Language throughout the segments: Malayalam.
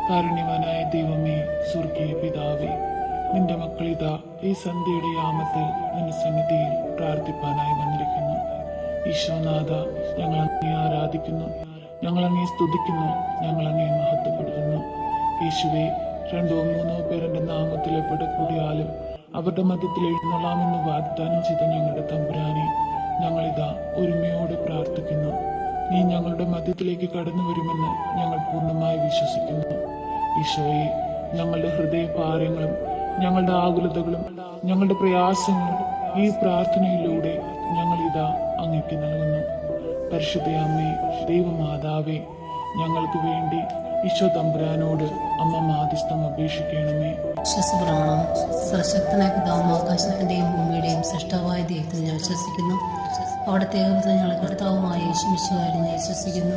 കാരുണ്യവാനായ ദൈവമേ, സ്വർഗീയ പിതാവേ, നിന്റെ മക്കളിതാ ഈ സന്ധ്യയുടെ യാമത്തിൽ നിന്റെ സന്നിധിയിൽ പ്രാർത്ഥിപ്പാനായി വന്നിരിക്കുന്നു. ഈശോനാഥ, ഞങ്ങൾ അങ്ങേ ആരാധിക്കുന്നു, ഞങ്ങൾ അങ്ങേ സ്തുതിക്കുന്നു, ഞങ്ങൾ അങ്ങേ മഹത്വപ്പെടുത്തുന്നു. യേശുവേ, 2 or 3 പേർ എൻ്റെ നാമത്തിൽ എവിടെ കൂടിയാലും അവരുടെ മധ്യത്തിൽ എഴുന്നള്ളാമെന്ന് വാഗ്ദാനം ചെയ്ത ഞങ്ങളുടെ തമ്പുരാനെ, ഞങ്ങളിതാ ഒരുമയോടെ പ്രാർത്ഥിക്കുന്നു. നീ ഞങ്ങളുടെ മധ്യത്തിലേക്ക് കടന്നു വരുമെന്ന് ഞങ്ങൾ പൂർണ്ണമായി വിശ്വസിക്കുന്നു. ഈശോയെ, ഞങ്ങളുടെ ഹൃദയഭാരങ്ങളും ഞങ്ങളുടെ ആകുലതകളും ഞങ്ങളുടെ പ്രയാസങ്ങളും ഈ പ്രാർത്ഥനയിലൂടെ ഞങ്ങളിതാ അങ്ങേക്ക് നൽകുന്നു. പരിശുദ്ധ അമ്മേ, ദൈവമാതാവേ, ഞങ്ങൾക്ക് വേണ്ടി ഈശോ തമ്പുരാനോട് അമ്മ മാധ്യസ്ഥം അപേക്ഷിക്കണമേ. വിശ്വാസപ്രമാണം. സർവശക്തനായ പിതാവും ആകാശത്തിന്റെയും ഭൂമിയുടെയും സൃഷ്ടാവായ ദൈവത്തിൽ ഞാൻ വിശ്വസിക്കുന്നു. അവിടുത്തെ ഏകപുത്രൻ ഞങ്ങളുടെ കർത്താവുമായ യേശു മിശിഹായിൽ ഞാൻ വിശ്വസിക്കുന്നു.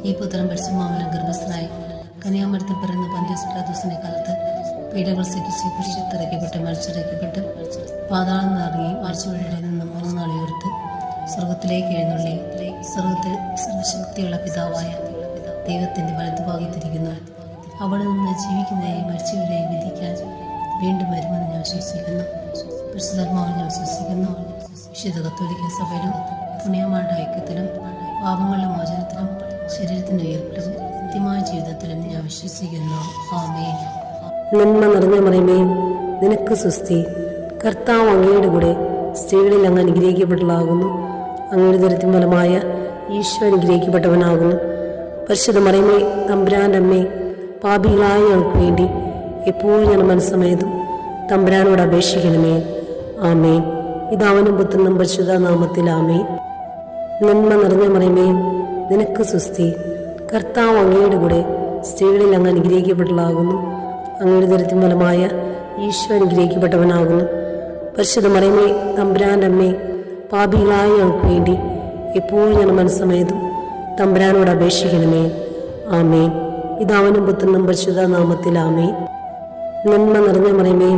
ഈ പുത്രൻ പരിശുദ്ധാത്മാവിനാൽ ഗർഭസ്ഥനായി കന്യാമരത്തിൽ പിറന്ന പന്തിയോസ് പിലാത്തോസിന്റെ കാലത്ത് പീഡകൾ സഹിച്ച് കുരിശിൽ മരിച്ചടക്കപ്പെട്ട് പാതാളം നിറങ്ങി ആഴ്ചവഴിയിൽ നിന്ന് 3 നാൾ ഉയർത്ത് സ്വർഗത്തിലേക്ക് എഴുന്നള്ളി സ്വർഗത്തിൽ സർവശക്തിയുള്ള പിതാവായ ദൈവത്തിന്റെ വലതുഭാഗത്തിരിക്കുന്നു. അവിടെ നിന്ന് ജീവിക്കുന്നവരെയും മരിച്ചവരെയും വിധിക്കാൻ വീണ്ടും വരുമെന്ന് ഞാൻ വിശ്വസിക്കുന്നു. പരിശുദ്ധാത്മാവിൽ ഞാൻ വിശ്വസിക്കുന്നു. വിശുദ്ധ കത്തോലിക്ക സഭയിലും പുണ്യമാരുടെ ഐക്യത്തിലും പാപങ്ങളുടെ മോചനത്തിലും ശരീരത്തിന്റെ ഉയർപ്പിലും നിത്യമായ ജീവിതത്തിലും ഞാൻ വിശ്വസിക്കുന്നു. ആമേൻ. നന്മ നിറഞ്ഞ മറിയമേ, നിനക്ക് സ്വസ്തി. കർത്താവ് അങ്ങയുടെ കൂടെ സ്ത്രീകളിൽ അങ്ങ് അനുഗ്രഹിക്കപ്പെട്ടതാകുന്നു. അങ്ങയുടെ ദരിദ്രം ഫലമായ ഈശോ അനുഗ്രഹിക്കപ്പെട്ടവനാകുന്നു. പരിശുദ്ധ മറിയമേ, തമ്പുരാൻ്റെ അമ്മേ, പാപികളായ ഞങ്ങൾക്ക് വേണ്ടി എപ്പോഴും ഞങ്ങളുടെ മനസ്സമേതും തമ്പുരാനോട് അപേക്ഷിക്കണമേ. ആമേൻ. പിതാവിനും പുത്രനും പരിശുദ്ധ നാമത്തിൽ ആമേൻ. നന്മ നിറഞ്ഞ മറിയമേ, നിനക്ക് സ്വസ്തി. കർത്താവ് അങ്ങയുടെ കൂടെ സ്ത്രീകളിൽ അങ്ങ് അനുഗ്രഹിക്കപ്പെട്ടതാകുന്നു. അങ്ങയുടെ ദരിദ്രം ഫലമായ ഈശോ അനുഗ്രഹിക്കപ്പെട്ടവനാകുന്നു. പരിശുദ്ധ മറിയമേ, തമ്പുരാൻ്റെ അമ്മേ, പാപികളായ ഞങ്ങൾക്ക് വേണ്ടി എപ്പോഴും ഞങ്ങളുടെ മനസ്സമേതും തമ്പുരാനോട് അപേക്ഷിക്കണമേ. ആമേൻ. പിതാവിനും പുത്രനും പരിശുദ്ധ നാമത്തിൽ ആമേൻ. നന്മ നിറഞ്ഞ മറിയമേ,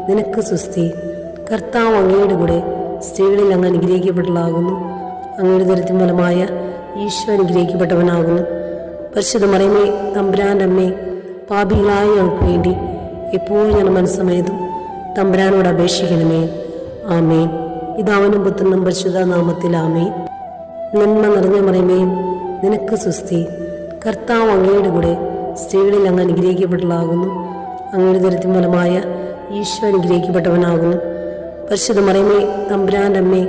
നിനക്ക് സ്വസ്തി. കർത്താവ് അങ്ങയുടെ കൂടെ സ്ത്രീകളിൽ അങ്ങ് അനുഗ്രഹിക്കപ്പെട്ടതാകുന്നു. അങ്ങയുടെ ദരിദ്രം ഫലമായ ഈശോ അനുഗ്രഹിക്കപ്പെട്ടവനാകുന്നു. പരിശുദ്ധ മറിയമേ, തമ്പുരാൻ്റെ അമ്മേ, പാപികളായ ഞങ്ങൾക്ക് വേണ്ടി എപ്പോഴും ഞങ്ങളുടെ മനസ്സമേതും തമ്പുരാനോട് അപേക്ഷിക്കണമേ. ആമേൻ. പിതാവിനും പുത്രനും പരിശുദ്ധ നാമത്തിൽ ആമേൻ. നന്മ നിറഞ്ഞ മറിയമേ, നിനക്ക് സ്വസ്തി. കർത്താവ് അങ്ങയുടെ കൂടെ സ്ത്രീകളിൽ അങ്ങ് അനുഗ്രഹിക്കപ്പെട്ടതാകുന്നു. അങ്ങയുടെ ദരിദ്രം ഫലമായ ഈശോ അനുഗ്രഹിക്കപ്പെട്ടവനാകുന്നു. പരിശുദ്ധ മറിയമേ, തമ്പുരാൻ്റെ അമ്മേ,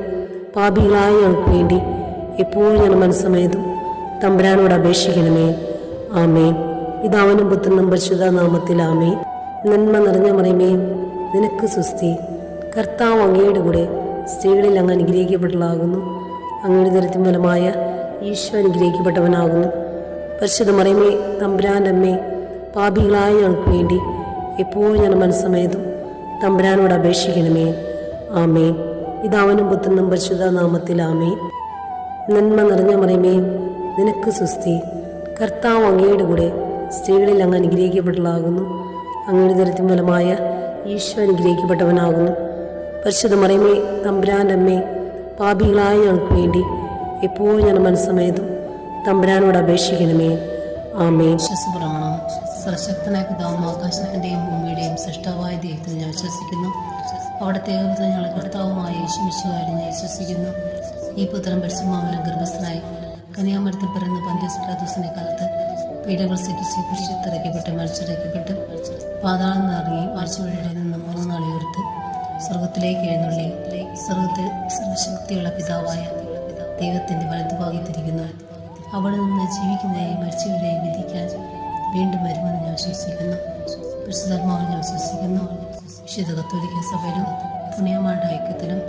പാപികളായ ഞങ്ങൾക്ക് വേണ്ടി എപ്പോഴും ഞങ്ങളുടെ മനസ്സമേതും തമ്പുരാനോട് അപേക്ഷിക്കണമേ. ആമേൻ. പിതാവിനും പുത്രനും പരിശുദ്ധ നാമത്തിൽ ആമേൻ. നന്മ നിറഞ്ഞ മറിയമേ, നിനക്ക് സ്വസ്തി. കർത്താവ് അങ്ങയുടെ കൂടെ സ്ത്രീകളിൽ അങ്ങ് അനുഗ്രഹിക്കപ്പെട്ടതാകുന്നു. അങ്ങയുടെ ദരിദ്രം ഫലമായ ഈശോ അനുഗ്രഹിക്കപ്പെട്ടവനാകുന്നു. പരിശുദ്ധ മറിയമേ, തമ്പുരാൻ്റെ അമ്മേ, പാപികളായ ഞങ്ങൾക്ക് വേണ്ടി എപ്പോഴും ഞങ്ങളുടെ മനസ്സമേതും തമ്പുരാനോട് അപേക്ഷിക്കണമേ. ആമേൻ. പിതാവിനും പുത്രനും പരിശുദ്ധ നാമത്തിൽ ആമേൻ. നന്മ നിറഞ്ഞ മറിയമേ, നിനക്ക് സ്വസ്തി. കർത്താവ് അങ്ങയുടെ കൂടെ സ്ത്രീകളിൽ അങ്ങ് അനുഗ്രഹിക്കപ്പെട്ടതാകുന്നു. അങ്ങയുടെ ദരിദ്രം ഫലമായ ഈശോ അനുഗ്രഹിക്കപ്പെട്ടവനാകുന്നു. പരിശുദ്ധ മറിയമേ, തമ്പുരാൻ്റെ അമ്മേ, പാപികളായ ഞങ്ങൾക്ക് വേണ്ടി എപ്പോഴും ഞങ്ങളുടെ മനസ്സമേതും തമ്പുരാനോട് അപേക്ഷിക്കണമേ. ആമേൻ. വിശ്വാസപ്രമാണം. സർവശക്തനായ പിതാവും ആകാശത്തിന്റെയും ഭൂമിയുടെയും സൃഷ്ടാവായ ദൈവത്തിൽ ഞാൻ വിശ്വസിക്കുന്നു. അവിടുത്തെ ഏകപുത്രൻ ഞങ്ങളുടെ കർത്താവുമായ യേശു മിശിഹായിൽ ഞാൻ വിശ്വസിക്കുന്നു. ഈ പുത്രൻ പരിശുദ്ധാത്മാവിനാൽ ഗർഭസ്ഥനായി കന്യാമരത്തിൽ പിറന്ന പന്തിയോസ് പിലാത്തോസിന്റെ കാലത്ത് പീഡകൾ സഹിച്ച് കുരിശിൽ മരിച്ചടക്കപ്പെട്ട് പാതാളം നിറങ്ങി ആഴ്ചവഴിയിൽ നിന്ന് 3 നാൾ ഉയർത്ത് സ്വർഗത്തിലേക്ക് എഴുന്നള്ളി സ്വർഗത്തിൽ സർവശക്തിയുള്ള പിതാവായ ദൈവത്തിന്റെ വലതുഭാഗത്തിരിക്കുന്നു. അവിടെ നിന്ന് ജീവിക്കുന്നവരെയും മരിച്ചവരെയും വിധിക്കാൻ വീണ്ടും വരുമെന്ന് ഞാൻ വിശ്വസിക്കുന്നു. പരിശുദ്ധാത്മാവിൽ ഞാൻ വിശ്വസിക്കുന്നു. വിശുദ്ധ കത്തോലിക്ക സഭയിലും പുണ്യമാരുടെ ഐക്യത്തിലും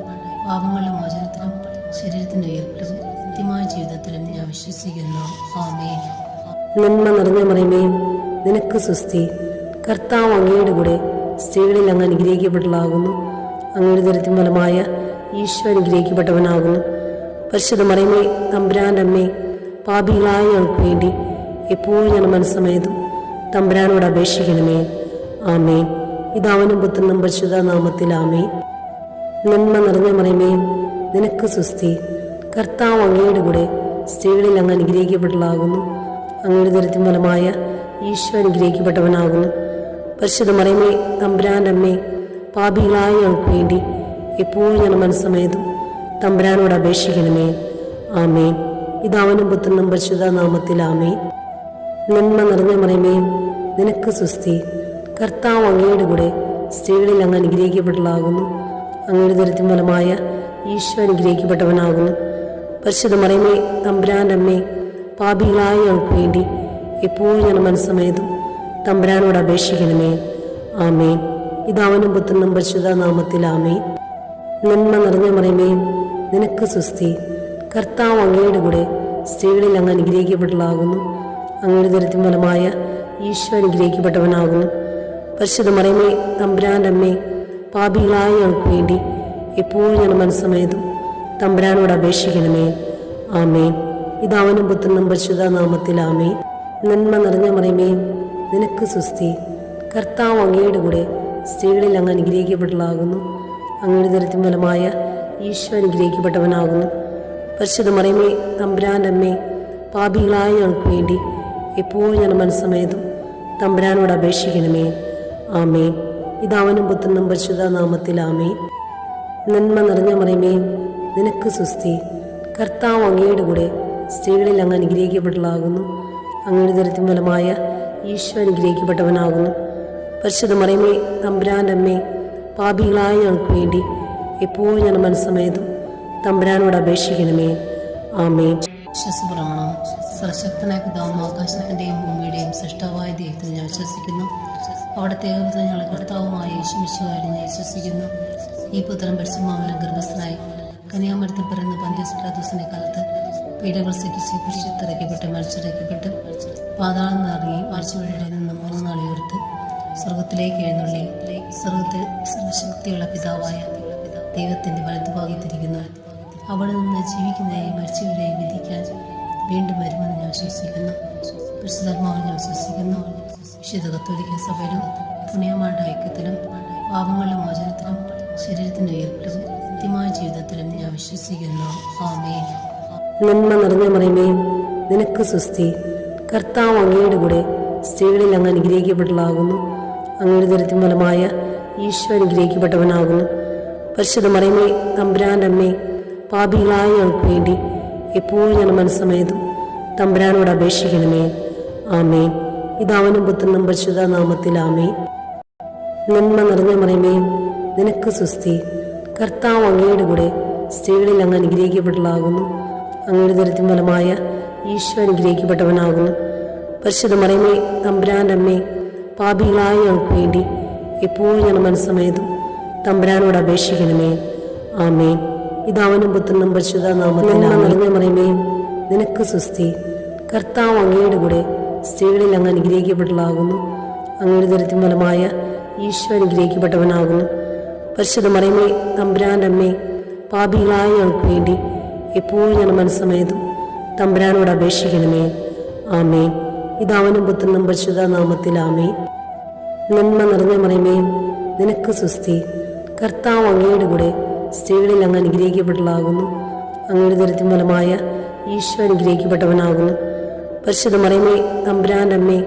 പാപങ്ങളുടെ മോചനത്തിലും ശരീരത്തിന്റെ ഉയർപ്പിലും നിത്യമായ ജീവിതത്തിലും ഞാൻ വിശ്വസിക്കുന്നു. ആമേൻ. നന്മ നിറഞ്ഞ മറിയമേ, നിനക്ക് സ്വസ്തി. കർത്താവ് അങ്ങയുടെ കൂടെ സ്ത്രീകളിൽ അങ്ങ് അനുഗ്രഹിക്കപ്പെട്ടതാകുന്നു. അങ്ങയുടെ ദരിദ്രം ഫലമായ ഈശോ അനുഗ്രഹിക്കപ്പെട്ടവനാകുന്നു. പരിശുദ്ധ മറിയമേ, തമ്പുരാൻ്റെ അമ്മേ, പാപികളായ ഞങ്ങൾക്ക് വേണ്ടി എപ്പോഴും ഞങ്ങളുടെ മനസ്സമേതും തമ്പുരാനോട് അപേക്ഷിക്കണമേ. ആമേൻ. പിതാവിനും പുത്രനും പരിശുദ്ധ നാമത്തിൽ ആമേൻ. നന്മ നിറഞ്ഞ മറിയമേ, നിനക്ക് സ്വസ്തി. കർത്താവ് അങ്ങയുടെ കൂടെ സ്ത്രീകളിൽ അങ്ങ് അനുഗ്രഹിക്കപ്പെട്ടതാകുന്നു. അങ്ങയുടെ ദുരിതത്തിൻ ഫലമായ ഈശോ അനുഗ്രഹിക്കപ്പെട്ടവനാകുന്നു. പരിശുദ്ധ മറിയമേ, തമ്പുരാൻ്റെ അമ്മേ, പാപികളായ ഞങ്ങൾക്ക് വേണ്ടി എപ്പോഴും ഞങ്ങളുടെ മനസ്സമേതും തമ്പുരാനോട് അപേക്ഷിക്കണമേ. ആമേൻ. പിതാവിനും പുത്രനും പരിശുദ്ധ നാമത്തിൽ ആമേൻ. നന്മ നിറഞ്ഞ മറിയമേ, നിനക്ക് സ്വസ്തി. കർത്താവ് അങ്ങയുടെ കൂടെ സ്ത്രീകളിൽ അങ്ങ് അനുഗ്രഹിക്കപ്പെട്ടതാകുന്നു. അങ്ങയുടെ ദുരിതത്തിൻ ഫലമായ ഈശോ അനുഗ്രഹിക്കപ്പെട്ടവനാകുന്നു. പരിശുദ്ധ മറിയമേ, തമ്പുരാൻ്റെ അമ്മേ, പാപികളായ ഞങ്ങൾക്ക് വേണ്ടി എപ്പോഴും ഞങ്ങളുടെ മനസ്സമേതും തമ്പുരാനോട് അപേക്ഷിക്കണമേ. ആമേൻ. പിതാവിനും പുത്രനും പരിശുദ്ധ നാമത്തിൽ ആമേൻ. നന്മ നിറഞ്ഞ മറിയമേ, നിനക്ക് സ്വസ്തി. കർത്താവ് അങ്ങയുടെ കൂടെ സ്ത്രീകളിൽ അങ്ങ് അനുഗ്രഹിക്കപ്പെട്ടതാകുന്നു. അങ്ങയുടെ ദുരിതത്തിൻ ഫലമായ ഈശോ അനുഗ്രഹിക്കപ്പെട്ടവനാകുന്നു. പരിശുദ്ധ മറിയമേ, തമ്പുരാൻ്റെ അമ്മേ, പാപികളായ ഞങ്ങൾക്ക് വേണ്ടി എപ്പോഴും ഞങ്ങളുടെ മനസ്സമേതും തമ്പുരാനോട് അപേക്ഷിക്കണമേ. ആമേൻ. പിതാവിനും പുത്രനും പരിശുദ്ധ നാമത്തിൽ ആമേൻ. നന്മ നിറഞ്ഞ മറിയമേ, നിനക്ക് സ്വസ്തി. കർത്താവ് അങ്ങയുടെ കൂടെ സ്ത്രീകളിൽ അങ്ങ് അനുഗ്രഹിക്കപ്പെട്ടതാകുന്നു. അങ്ങയുടെ ദുരിതത്തിൻ ഫലമായ ഈശോ അനുഗ്രഹിക്കപ്പെട്ടവനാകുന്നു. പരിശുദ്ധ മറിയമേ, തമ്പുരാൻ്റെ അമ്മേ, പാപികളായ ഞങ്ങൾക്ക് വേണ്ടി എപ്പോഴും ഞങ്ങളുടെ മനസ്സമേതും തമ്പുരാനോട് അപേക്ഷിക്കണമേ. ആമേൻ. പിതാവിനും പുത്രനും പരിശുദ്ധ നാമത്തിൽ ആമേൻ. നന്മ നിറഞ്ഞ മറിയമേ, നിനക്ക് സ്വസ്തി. കർത്താവ് അങ്ങയുടെ കൂടെ സ്ത്രീകളിൽ അങ്ങ് അനുഗ്രഹിക്കപ്പെട്ടതാകുന്നു. അങ്ങയുടെ ദുരിതത്തിൻ ഫലമായ ഈശോ അനുഗ്രഹിക്കപ്പെട്ടവനാകുന്നു. പരിശുദ്ധ മറിയമേ, തമ്പുരാൻ്റെ അമ്മേ, പാപികളായ ഞങ്ങൾക്ക് വേണ്ടി എപ്പോഴും ഞങ്ങളുടെ മനസ്സമേതും തമ്പുരാനോട് അപേക്ഷിക്കണമേ. ആമേൻ. വിശ്വസപ്രമാണം. സർവശക്തനായ പിതാവും ആകാശത്തിൻ്റെയും ഭൂമിയുടെയും സൃഷ്ടാവായ ദൈവത്തിൽ ഞാൻ വിശ്വസിക്കുന്നു. അവിടുത്തെ ഏകപുത്രൻ ഞങ്ങളുടെ കർത്താവുമായ യേശുമിശിഹായിൽ ഞാൻ വിശ്വസിക്കുന്നു. ഈ പുത്രൻ പരിശുദ്ധാത്മാവിൽ ഗർഭസ്ഥനായി കന്യാമരത്തിൽ പിറന്ന പന്തിയോസ് പിലാത്തോസിന്റെ കാലത്ത് പീഡകൾ സഹിച്ച് കുരിശിലിറക്കപ്പെട്ട് മരിച്ചിറക്കപ്പെട്ട് പാതാളം നിറങ്ങി മരിച്ചവരുടെ നിന്ന് 3 നാൾ ഉയർത്ത് സ്വർഗത്തിലേക്ക് എഴുന്നള്ളി സ്വർഗത്തിൽ സർവശക്തിയുള്ള പിതാവായ ദൈവത്തിന്റെ വലതുഭാഗത്തിരിക്കുന്നു. അവിടെ നിന്ന് ജീവിക്കുന്നവരെയും മരിച്ചവരെയും വിധിക്കാൻ വീണ്ടും വരുമെന്ന് ഞാൻ വിശ്വസിക്കുന്നു. പരിശുദ്ധാത്മാവിൽ ഞാൻ വിശ്വസിക്കുന്നു. വിശുദ്ധ കത്തോലിക്ക സഭയിലും പുണ്യമാരുടെ ഐക്യത്തിലും പാപങ്ങളുടെ മോചനത്തിലും ശരീരത്തിന്റെ ഉയർപ്പിലും നിത്യമായ ജീവിതത്തിലും ഞാൻ വിശ്വസിക്കുന്നു. ആമേൻ. നന്മ നിറഞ്ഞ മറിയമേ, നിനക്ക് സ്വസ്തി. കർത്താവ് അങ്ങയുടെ കൂടെ സ്ത്രീകളിൽ അങ്ങ് അനുഗ്രഹിക്കപ്പെട്ടതാകുന്നു. അങ്ങയുടെ ദുരിതത്തിൻ ഫലമായ ഈശോ അനുഗ്രഹിക്കപ്പെട്ടവനാകുന്നു. പരിശുദ്ധ മറിയമേ, തമ്പുരാൻ്റെ അമ്മേ, പാപികളായ ഞങ്ങൾക്ക് വേണ്ടി എപ്പോഴും ഞങ്ങളുടെ മനസ്സമേതും തമ്പുരാനോട് അപേക്ഷിക്കണമേ. ആമേൻ. പിതാവിനും പുത്രനും പരിശുദ്ധ നാമത്തിൽ ആമേൻ. നന്മ നിറഞ്ഞ മറിയമേ, നിനക്ക് സ്വസ്തി. കർത്താവ് അങ്ങയുടെ കൂടെ സ്ത്രീകളിൽ അങ്ങ് അനുഗ്രഹിക്കപ്പെട്ടതാകുന്നു. അങ്ങയുടെ ദുരിതത്തിൻ ഫലമായ ഈശോ അനുഗ്രഹിക്കപ്പെട്ടവനാകുന്നു. പരിശുദ്ധ മറിയമേ, തമ്പുരാൻ്റെ അമ്മേ, പാപികളായ ഞങ്ങൾക്ക് വേണ്ടി എപ്പോഴും ഞങ്ങളുടെ മനസ്സമേതും തമ്പുരാനോട് അപേക്ഷിക്കണമേ. ആമേൻ. പിതാവിനും പുത്രനും പരിശുദ്ധ നാമത്തിൽ നിറഞ്ഞ മറിയമേ, നിനക്ക് സ്വസ്തി. കർത്താവ് അങ്ങയുടെ കൂടെ സ്ത്രീകളിൽ അങ്ങ് അനുഗ്രഹിക്കപ്പെട്ടതാകുന്നു. അങ്ങയുടെ ദുരിതത്തിൻ ഫലമായ ഈശോ അനുഗ്രഹിക്കപ്പെട്ടവനാകുന്നു. പരിശുദ്ധ മറിയമേ, തമ്പുരാൻ്റെ അമ്മേ, പാപികളായ ഞങ്ങൾക്ക് വേണ്ടി എപ്പോഴും ഞങ്ങളുടെ മനസ്സമേതും തമ്പുരാനോട് അപേക്ഷിക്കണമേ. ആമേൻ. പിതാവിനും പുത്രനും പരിശുദ്ധ നാമത്തിൽ ആമേൻ. നന്മ നിറഞ്ഞ മറിയമേ, നിനക്ക് സ്വസ്തി. കർത്താവ് അങ്ങയുടെ കൂടെ സ്ത്രീകളിൽ അങ്ങ് അനുഗ്രഹിക്കപ്പെട്ടതാകുന്നു. അങ്ങയുടെ ദുരിതത്തിൻ ഫലമായ ഈശോ അനുഗ്രഹിക്കപ്പെട്ടവനാകുന്നു. പരിശുദ്ധ മറിയമേ, തമ്പുരാൻ്റെ അമ്മേ,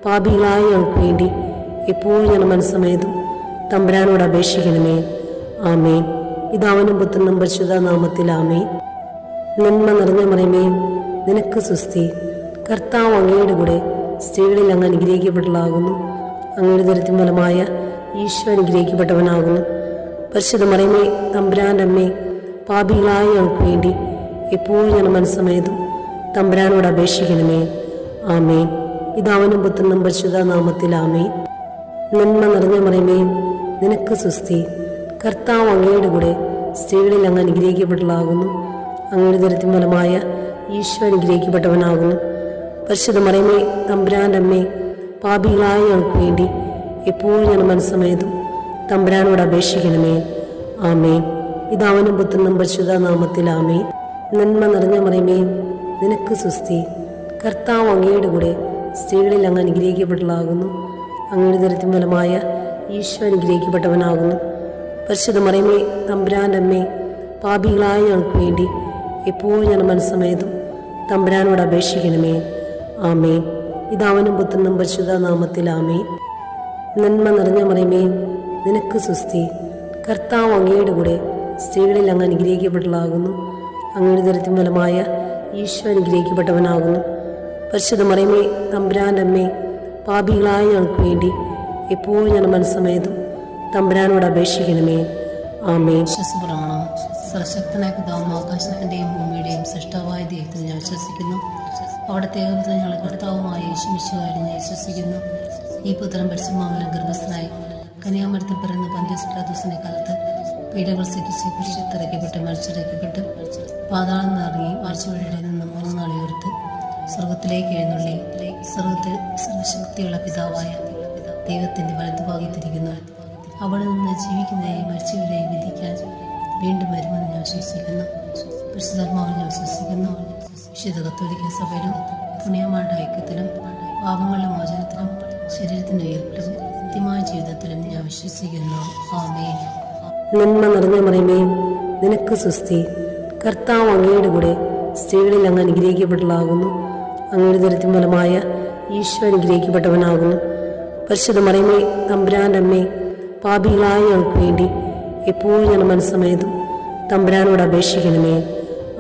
പാപികളായ ഞങ്ങൾക്ക് വേണ്ടി എപ്പോഴും ഞങ്ങളുടെ മനസ്സമേതും തമ്പുരാനോട് അപേക്ഷിക്കണമേ. ആമേൻ. പിതാവിനും പുത്രനും പരിശുദ്ധ നാമത്തിൽ ആമേൻ. നന്മ നിറഞ്ഞ മറിയമേ, നിനക്ക് സ്വസ്തി. കർത്താവ് അങ്ങയുടെ കൂടെ സ്ത്രീകളിൽ അങ്ങ് അനുഗ്രഹിക്കപ്പെട്ടതാകുന്നു. അങ്ങയുടെ ദുരിതത്തിൻ ഫലമായ ഈശോ അനുഗ്രഹിക്കപ്പെട്ടവനാകുന്നു. പരിശുദ്ധ മറിയമേ, തമ്പുരാൻ്റെ അമ്മേ, പാപികളായ ഞങ്ങൾക്ക് വേണ്ടി എപ്പോഴും ഞങ്ങളുടെ മനസ്സമേതും തമ്പുരാനോട് അപേക്ഷിക്കണമേ. ആമേൻ. പിതാവിനും പുത്രനും പരിശുദ്ധ നാമത്തിൽ ആമേൻ. നന്മ നിറഞ്ഞ മറിയമേ, നിനക്ക് സ്വസ്തി. കർത്താവ് അങ്ങയുടെ കൂടെ സ്ത്രീകളിൽ അങ്ങ് അനുഗ്രഹിക്കപ്പെട്ടതാകുന്നു. അങ്ങയുടെ ദുരിതത്തിൻ ഫലമായ ഈശോ അനുഗ്രഹിക്കപ്പെട്ടവനാകുന്നു. പരിശുദ്ധ മറിയമേ, തമ്പുരാൻ്റെ അമ്മേ, പാപികളായ ഞങ്ങൾക്ക് വേണ്ടി എപ്പോഴും ഞങ്ങളുടെ മനസ്സമേതും തമ്പുരാനോട് അപേക്ഷിക്കണമേ. ആമേൻ. പിതാവിനും പുത്രനും പരിശുദ്ധ നാമത്തിൽ ആമേൻ. നന്മ നിറഞ്ഞ മറിയമേ, നിനക്ക് സ്വസ്തി. കർത്താവ് അങ്ങയുടെ കൂടെ സ്ത്രീകളിൽ അങ്ങ് അനുഗ്രഹിക്കപ്പെട്ടതാകുന്നു. അങ്ങയുടെ ദുരിതത്തിൻ ഫലമായ ഈശോ അനുഗ്രഹിക്കപ്പെട്ടവനാകുന്നു. പരിശുദ്ധ മറിയമേ, തമ്പുരാൻ്റെ അമ്മേ, പാപികളായ ഞങ്ങൾക്ക് വേണ്ടി എപ്പോഴും ഞങ്ങളുടെ മനസ്സമേതും തമ്പുരാനോട് അപേക്ഷിക്കണമേ. ആമേൻ. പിതാവിനും പുത്രനും പരിശുദ്ധ നാമത്തിൽ ആമേൻ. നന്മ നിറഞ്ഞ മറിയമേ, നിനക്ക് സുസ്തി. കർത്താവ് അങ്ങയുടെ കൂടെ സ്ത്രീകളിൽ അങ്ങ് അനുഗ്രഹിക്കപ്പെട്ടതാകുന്നു. അങ്ങയുടെ ദരിദ്രം ഫലമായ ഈശോ അനുഗ്രഹിക്കപ്പെട്ടവനാകുന്നു. പരിശുദ്ധ മറിയമേ, തമ്പുരാൻ്റെ അമ്മേ, പാപികളായ ഞങ്ങൾക്ക് വേണ്ടി എപ്പോഴും ഞാൻ മനസ്സമേതും തമ്പുരാനോട് അപേക്ഷിക്കണമേ. ആമേൻ. വിശ്വസപ്രമാണം. സർവശക്തനായ പിതാവും ആകാശത്തിന്റെയും ഭൂമിയുടെയും സൃഷ്ടാവായ ദൈവത്തിൽ ഞാൻ വിശ്വസിക്കുന്നു. അവിടുത്തെ ഏകപുത്രൻ ഞങ്ങളുടെ കർത്താവുമായ യേശുമിശിഹായിൽ ഞാൻ വിശ്വസിക്കുന്നു. ഈ പുത്രൻ പരിശുദ്ധാത്മാവിനാൽ ഗർഭസ്ഥനായി കന്യാമരത്തിൽ പിറന്ന പന്തിയോസ് പിലാത്തോസിന്റെ കാലത്ത് പീഡകൾ സഹിച്ച് കുരിശിൽ മരിച്ചടക്കപ്പെട്ട് പാതാളം നിറങ്ങി ആഴ്ചവഴിയുടെ നിന്ന് 3 നാൾ ഉയർത്ത് സ്വർഗത്തിലേക്ക് എഴുന്നള്ളി സ്വർഗത്തിൽ സർവശക്തിയുള്ള പിതാവായ ദൈവത്തിന്റെ വലതുഭാഗത്തിരിക്കുന്നു. അവിടെ നിന്ന് ജീവിക്കുന്നവരെയും മരിച്ചവരെയും വിധിക്കാൻ വീണ്ടും വരുമെന്ന് ഞാൻ വിശ്വസിക്കുന്നു. പരിശുദ്ധാത്മാവിൽ ഞാൻ വിശ്വസിക്കുന്നു. വിശുദ്ധ കത്തോലിക്ക സഭയിലും പുണ്യമാരുടെ ഐക്യത്തിലും പാപങ്ങളുടെ മോചനത്തിലും ശരീരത്തിന്റെ ഉയർപ്പിലും നിത്യമായ ജീവിതത്തിലും ഞാൻ വിശ്വസിക്കുന്നു. ആമേൻ. നന്മ നിറഞ്ഞ മറിയമേ, നിനക്ക് സുസ്തി. കർത്താവ് അങ്ങയുടെ കൂടെ സ്ത്രീകളിൽ അങ്ങ് അനുഗ്രഹിക്കപ്പെട്ടതാകുന്നു. അങ്ങയുടെ ദരിദ്രം ഫലമായ ഈശോ അനുഗ്രഹിക്കപ്പെട്ടവനാകുന്നു. പരിശുദ്ധ മറിയമേ, തമ്പുരാൻ്റെ അമ്മേ, പാപികളായ ഞങ്ങൾക്ക് വേണ്ടി എപ്പോഴും ഞാൻ മനസ്സമേതും തമ്പുരാനോട് അപേക്ഷിക്കണമേ.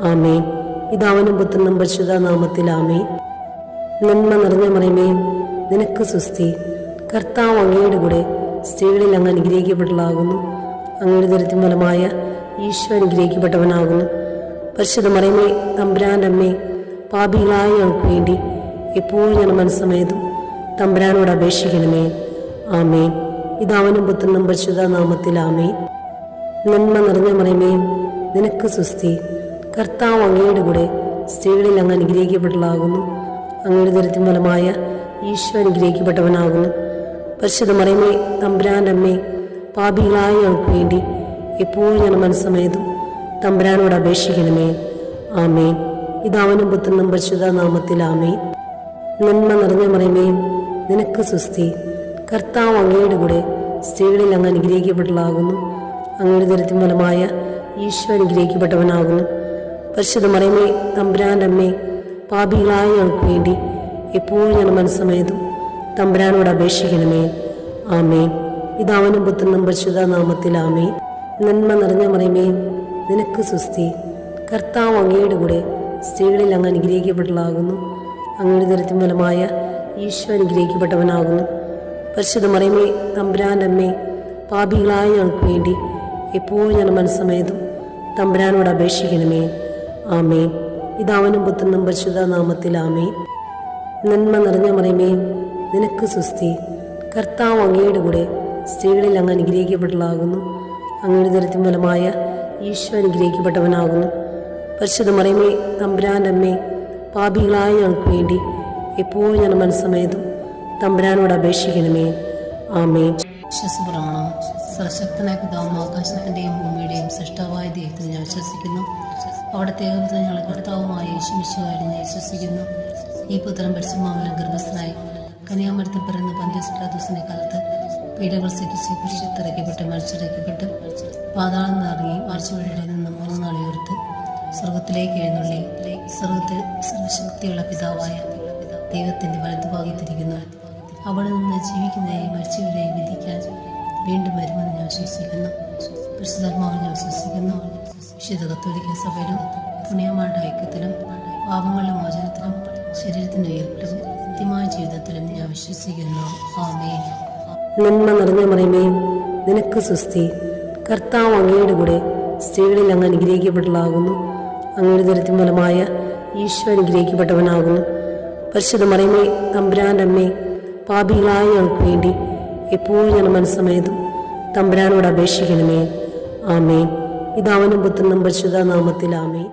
ആമേൻ. പിതാവിനും പുത്രനും പരിശുദ്ധ നാമത്തിൽ ആമേൻ. നന്മ നിറഞ്ഞ മറിയമേ, നിനക്ക് സുസ്തി. കർത്താവ് അങ്ങയുടെ കൂടെ സ്ത്രീകളിൽ അങ്ങ് അനുഗ്രഹിക്കപ്പെട്ടതാകുന്നു. അങ്ങയുടെ ദരിദ്രം ഫലമായ ഈശോ അനുഗ്രഹിക്കപ്പെട്ടവനാകുന്നു. പരിശുദ്ധ മറിയമേ, തമ്പുരാൻ്റെ അമ്മേ, പാപികളായ ഞങ്ങൾക്ക് വേണ്ടി എപ്പോഴും ഞാൻ മനസ്സമേതും തമ്പുരാനോട് അപേക്ഷിക്കണമേ. ആമേൻ. പിതാവിനും പുത്രനും പരിശുദ്ധ നാമത്തിൽ ആമേൻ. നന്മ നിറഞ്ഞ മറിയമേ, നിനക്ക് സുസ്തി. കർത്താവ് അങ്ങയുടെ കൂടെ സ്ത്രീകളിൽ അങ്ങ് അനുഗ്രഹിക്കപ്പെട്ടതാകുന്നു. അങ്ങയുടെ ദരിദ്രം ഫലമായ ഈശോ അനുഗ്രഹിക്കപ്പെട്ടവനാകുന്നു. പരിശുദ്ധ മറിയമേ, തമ്പുരാൻ്റെ അമ്മേ, പാപികളായ ഞങ്ങൾക്ക് വേണ്ടി എപ്പോഴും ഞാൻ മനസ്സമേതും തമ്പുരാനോട് അപേക്ഷിക്കണമേ. ആമേൻ. പിതാവിനും പുത്രനും പരിശുദ്ധ നാമത്തിൽ ആമേൻ. നന്മ നിറഞ്ഞ മറിയമേ, നിനക്ക് സുസ്തി. കർത്താവ് അങ്ങയുടെ കൂടെ സ്ത്രീകളിൽ അങ്ങ് അനുഗ്രഹിക്കപ്പെട്ടതാകുന്നു. അങ്ങയുടെ ദരിദ്രം ഫലമായ ഈശോ അനുഗ്രഹിക്കപ്പെട്ടവനാകുന്നു. പരിശുദ്ധ മറിയമേ, തമ്പുരാൻ്റെ അമ്മേ, പാപികളായ ഞങ്ങൾക്ക് വേണ്ടി എപ്പോഴും ഞാൻ മനസ്സമേതും തമ്പുരാനോട് അപേക്ഷിക്കണമേ. ആമേൻ. പിതാവിനും പുത്രനും പരിശുദ്ധ നാമത്തിൽ ആമേൻ. നന്മ നിറഞ്ഞ മറിയമേ, നിനക്ക് സുസ്തി. കർത്താവ് അങ്ങയുടെ കൂടെ സ്ത്രീകളിൽ അങ്ങ് അനുഗ്രഹിക്കപ്പെട്ടതാകുന്നു. അങ്ങയുടെ ദരിദ്രം ഫലമായ ഈശോ അനുഗ്രഹിക്കപ്പെട്ടവനാകുന്നു. പരിശുദ്ധ മറിയമേ, തമ്പുരാൻ്റെ അമ്മേ, പാപികളായ ഞങ്ങൾക്ക് വേണ്ടി എപ്പോഴും ഞാൻ മനസ്സമേതും തമ്പുരാനോട് അപേക്ഷിക്കണമേ. ആമേൻ. പിതാവിനും പുത്രനും പരിശുദ്ധ നാമത്തിൽ ആമേൻ. നന്മ നിറഞ്ഞ മറിയമേ, നിനക്ക് സുസ്തി. കർത്താവ് അങ്ങയുടെ കൂടെ സ്ത്രീകളിൽ അങ്ങ് അനുഗ്രഹിക്കപ്പെട്ടതാകുന്നു. അങ്ങയുടെ ദരിദ്രം ഫലമായ ഈശോ അനുഗ്രഹിക്കപ്പെട്ടവനാകുന്നു. പരിശുദ്ധ മറിയമേ, തമ്പുരാൻ്റെ അമ്മേ, പാപികളായ ഞങ്ങൾക്ക് വേണ്ടി എപ്പോഴും ഞാൻ മനസ്സമേതും തമ്പുരാനോട് അപേക്ഷിക്കണമേ. ആമേൻ. വിശ്വസപ്രമാണം. സർവശക്തനായ പിതാവും ആകാശത്തിന്റെയും ഭൂമിയുടെയും സൃഷ്ടാവായ ദൈവത്തിൽ ഞാൻ വിശ്വസിക്കുന്നു. അവിടുത്തെ ഏകപുത്രൻ ഞങ്ങളുടെ കർത്താവുമായ യേശുമിശിഹായിൽ ഞാൻ വിശ്വസിക്കുന്നു. ഈ പുത്രൻ പരിശുദ്ധാത്മാവിനാൽ ഗർഭസ്ഥനായി കന്യാമരത്തിൽ പിറന്ന പന്തിയോസ് പിലാത്തോസിന്റെ കാലത്ത് പീഡകൾ സഹിച്ച് കുരിശിൽ മരിച്ചടക്കപ്പെട്ട് പാതാളം നിറങ്ങി ആഴ്ചവഴിയുടെ നിന്ന് 3 നാൾ ഉയർത്ത് സ്വർഗത്തിലേക്ക് എഴുന്നള്ളി സ്വർഗത്തിൽ സർവശക്തിയുള്ള പിതാവായ ദൈവത്തിന്റെ വലതുഭാഗത്തിരിക്കുന്നു. അവിടെ നിന്ന് ജീവിക്കുന്നവരെയും മരിച്ചവരെയും വിധിക്കാൻ വീണ്ടും വരുമെന്ന് ഞാൻ വിശ്വസിക്കുന്നു. പരിശുദ്ധാത്മാവിൽ ഞാൻ വിശ്വസിക്കുന്നു. വിശുദ്ധ കത്തോലിക്ക സഭയിലും പുണ്യമാരുടെ ഐക്യത്തിലും പാപങ്ങളുടെ മോചനത്തിലും ശരീരത്തിന്റെ ഉയർപ്പിലും നിത്യമായ ജീവിതത്തിലും ഞാൻ വിശ്വസിക്കുന്നു. ആമേൻ. നന്മ നിറഞ്ഞ മറിയമേ, നിനക്ക് സുസ്തി. കർത്താവ് അങ്ങയുടെ കൂടെ സ്ത്രീകളിൽ അങ്ങ് അനുഗ്രഹിക്കപ്പെട്ടതാകുന്നു. അങ്ങയുടെ ദരിദ്രം ഫലമായ ഈശോ അനുഗ്രഹിക്കപ്പെട്ടവനാകുന്നു. പരിശുദ്ധ മറിയമേ, തമ്പുരാൻ്റെ അമ്മേ, പാപികളായ ഞങ്ങൾക്ക് വേണ്ടി എപ്പോഴും ഞാൻ മനസ്സമേതും തമ്പുരാനോട് അപേക്ഷിക്കണമേ. ആമേൻ. പിതാവിനും പുത്രനും പരിശുദ്ധ നാമത്തിൽ ആമേൻ.